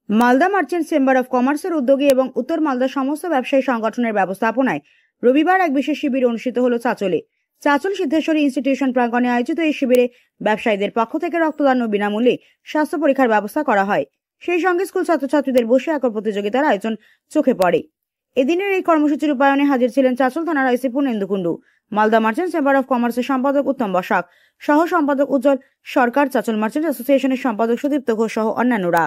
Malda merchants chamber of কমার্সের উদ্যোগে এবং উত্তর মালদা সমস্ত ব্যবসায়ী সংগঠনের ব্যবস্থাপনায় রবিবার এক বিশেষ শিবির অনুষ্ঠিত হল চাঁচলে। চাঁচল সিদ্ধেশ্বরী ইনস্টিটিউশন প্রাঙ্গণে আয়োজিত এই শিবিরে ব্যবসায়ীদের পক্ষ থেকে রক্তদান ও বিনামূল্যে স্বাস্থ্য পরীক্ষার ব্যবস্থা করা হয়। সেই সঙ্গে স্কুল ছাত্রছাত্রীদের বসে আঁকার প্রতিযোগিতার আয়োজন চোখে পড়ে। এদিনের এই কর্মসূচির রূপায়ণে হাজির ছিলেন চাঁচল থানার IC Purnendu Kundu, Malda merchants chamber of কমার্সের সম্পাদক উত্তম বসাক, সহ সম্পাদক উজ্জ্বল সরকার, চাঁচল মার্চেন্ট অ্যাসোসিয়েশনের সম্পাদক সুদীপ্ত ঘোষ সহ অন্যান্যরা।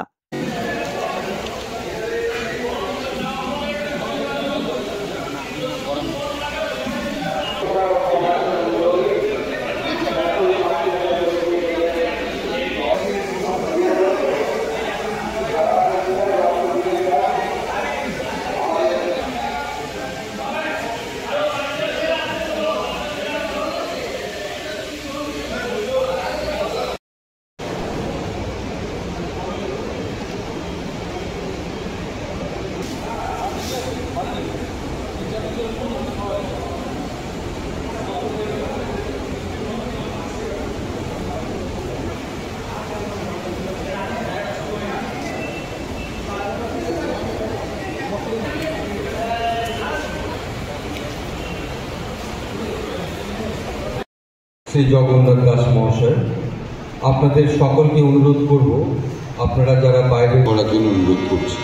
শ্রী জগন্নাথ দাস মহাশয়, আপনাদের সকলকে অনুরোধ করব, আপনারা যারা বাইরে করার জন্য অনুরোধ করছি।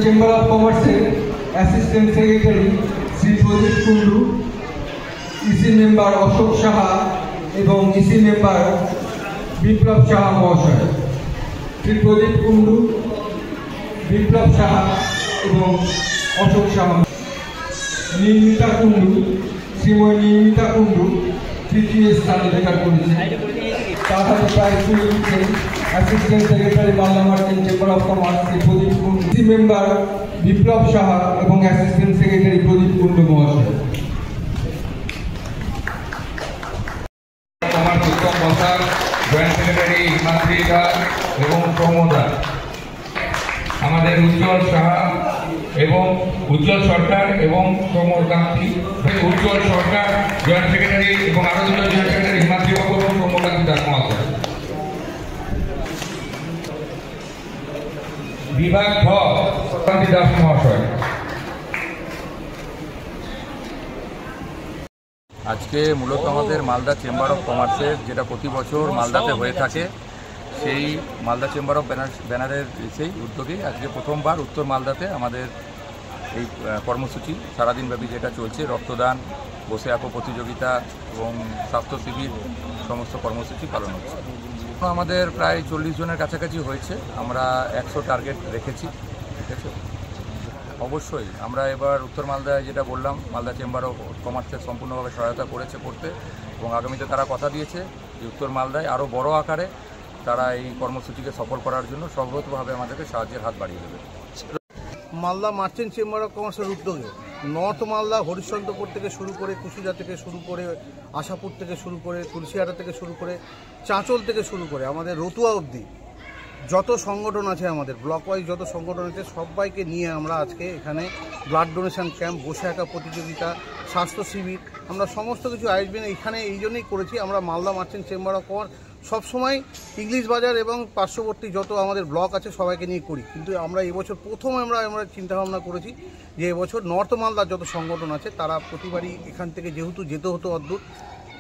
চেম্বার অফ কমার্সের assistant secretary Shri Pradip Kundu, EC member Ashok Saha এবং ইসি মেম্বার বিপ্লব সাহা মহাশয়। শ্রী প্রদীপ কুণ্ডু, বিপ্লব সাহা এবং অশোক সাহা। নির্মিতা কুণ্ডু, শ্রীময় নির্মিতা কুণ্ডু তৃতীয় স্থান অধিকার করেছেন। তার সাথে প্রায় assistant secretary Malda merchant chamber of commerce Shri Pradip Kundu, EC member Biplab Saha এবং অ্যাসিস্ট্যান্ট সেক্রেটারি প্রদীপ কুণ্ডু মহাশয়। উত্তম বসাক, জয়েন্ট সেক্রেটারি হিমাদ্রিকা এবং প্রমোদা, আমাদের উজ্জ্বল সাহা এবং উজ্জ্বল সরকার এবং প্রমোদ কান্তি, উজ্জ্বল সরকার জয়েন্ট সেক্রেটারি এবং আরো দুজন জয়েন্ট সেক্রেটারি হিমাদ্রিকা এবং প্রমোদ কান্তি দাস মহাশয়। বিভাগ ভ কান্তি দাস মহাশয়। আজকে মূলত আমাদের মালদা চেম্বার অফ কমার্সের যেটা প্রতি বছর মালদাতে হয়ে থাকে, সেই মালদা চেম্বার অফ ব্যানারের সেই উদ্যোগেই আজকে প্রথমবার উত্তর মালদাতে আমাদের এই কর্মসূচি সারাদিনব্যাপী যেটা চলছে, রক্তদান, বসে আঁকো প্রতিযোগিতা এবং স্বাস্থ্য শিবির সমস্ত কর্মসূচি পালন হচ্ছে। আমাদের প্রায় 40 জনের কাছাকাছি হয়েছে। আমরা 100 টার্গেট রেখেছি। ঠিক আছে, অবশ্যই আমরা এবার উত্তর মালদায় যেটা বললাম, মালদা চেম্বার অফ কমার্সের সম্পূর্ণভাবে সহায়তা করেছে করতে, এবং আগামীতে তারা কথা দিয়েছে যে উত্তর মালদায় আরও বড় আকারে তারা এই কর্মসূচিকে সফল করার জন্য সর্বতভাবে আমাদেরকে সাহায্যের হাত বাড়িয়ে দেবে। মালদা মার্চেন্ট চেম্বার অফ কমার্সের উদ্যোগে নর্থ মালদা হরিশ্চন্দ্রপুর থেকে শুরু করে, কুশিদা থেকে শুরু করে, আশাপুর থেকে শুরু করে, তুলসিয়াটা থেকে শুরু করে, চাঁচল থেকে শুরু করে আমাদের রতুয়া অবধি যত সংগঠন আছে আমাদের ব্লক ওয়াইজ যত সংগঠন আছে সবাইকে নিয়ে আমরা আজকে এখানে ব্লাড ডোনেশন ক্যাম্প, বসে আঁকা প্রতিযোগিতা, স্বাস্থ্য শিবির, আমরা সমস্ত কিছু আয়োজন এখানে এই জন্যই করেছি। আমরা Malda merchant chamber of commerce সবসময় ইংলিশ বাজার এবং পার্শ্ববর্তী যত আমাদের ব্লক আছে সবাইকে নিয়ে করি, কিন্তু আমরা এবছর প্রথম আমরা চিন্তাভাবনা করেছি যে এবছর নর্থ মালদার যত সংগঠন আছে তারা প্রতিবারই এখান থেকে যেহেতু যেতে হতো অদ্ভুত,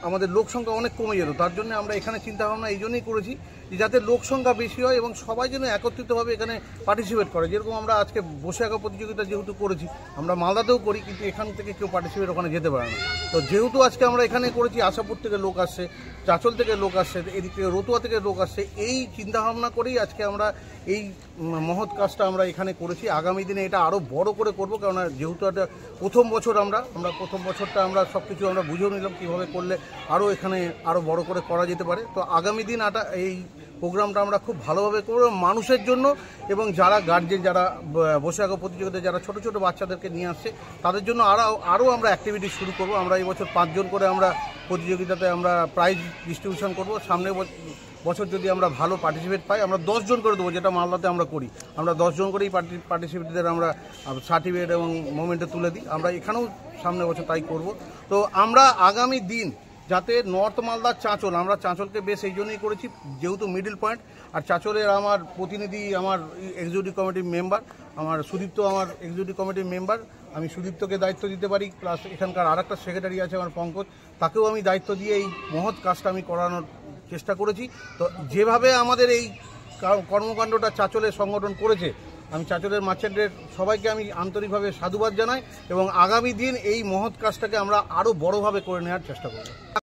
আমাদের লোক সংখ্যা অনেক কমে যেত, তার জন্য আমরা এখানে চিন্তাভাবনা এই জন্যই করেছি যে যাতে লোক সংখ্যা বেশি হয় এবং সবাই যেন একত্রিতভাবে এখানে পার্টিসিপেট করে। যেরকম আমরা আজকে বসে আঁকা প্রতিযোগিতা যেহেতু করেছি, আমরা মালদাতেও করি, কিন্তু এখান থেকে কেউ পার্টিসিপেট ওখানে যেতে পারে না। তো যেহেতু আজকে আমরা এখানে করেছি, আশাপুর থেকে লোক আসছে, চাঁচল থেকে লোক আসছে, এদিক থেকে রতুয়া থেকে লোক আসছে, এই চিন্তাভাবনা করেই আজকে আমরা এই মহৎ কাজটা আমরা এখানে করেছি। আগামী দিনে এটা আরও বড় করে করব, কেননা যেহেতু একটা প্রথম বছর আমরা প্রথম বছরটা আমরা সব কিছু আমরা বুঝেও নিলাম কীভাবে করলে আরও এখানে আরও বড় করে করা যেতে পারে। তো আগামী দিন এই প্রোগ্রামটা আমরা খুব ভালোভাবে করব মানুষের জন্য, এবং যারা গার্জেন, যারা বসে আঁকা প্রতিযোগিতায় যারা ছোটো ছোটো বাচ্চাদেরকে নিয়ে আসছে তাদের জন্য আরও আমরা অ্যাক্টিভিটি শুরু করব। আমরা এই বছর 5 জন করে আমরা প্রতিযোগিতাতে আমরা প্রাইজ ডিস্ট্রিবিউশন করব। সামনের বছর যদি আমরা ভালো পার্টিসিপেট পাই আমরা 10 জন করে দেবো, যেটা মালদাতে আমরা করি। আমরা 10 জন করেই পার্টিসিপেটদের আমরা সার্টিফিকেট এবং মোমেন্টে তুলে দিই। আমরা এখানেও সামনের বছর তাই করব। তো আমরা আগামী দিন যাতে নর্থ মালদার চাঁচল, আমরা চাঁচলকে বেশ এই জন্যই করেছি যেহেতু মিডল পয়েন্ট, আর চাঁচলের আমার প্রতিনিধি আমার এক্সিকিউটিভ কমিটির মেম্বার, আমার সুদীপ্ত আমার এক্সিকিউটিভ কমিটির মেম্বার, আমি সুদীপ্তকে দায়িত্ব দিতে পারি, প্লাস এখানকার আরেকটা সেক্রেটারি আছে আমার পঙ্কজ, তাকেও আমি দায়িত্ব দিয়ে এই মহৎ কাজটা আমি করানোর চেষ্টা করেছি। তো যেভাবে আমাদের এই কর্মকাণ্ডটা চাঁচলের সংগঠন করেছে, আমি চাঁচলের মার্চেন্টের সবাইকে আমি আন্তরিকভাবে সাধুবাদ জানাই, এবং আগামী দিন এই মহৎ কাজটাকে আমরা আরও বড়োভাবে করে নেওয়ার চেষ্টা করব।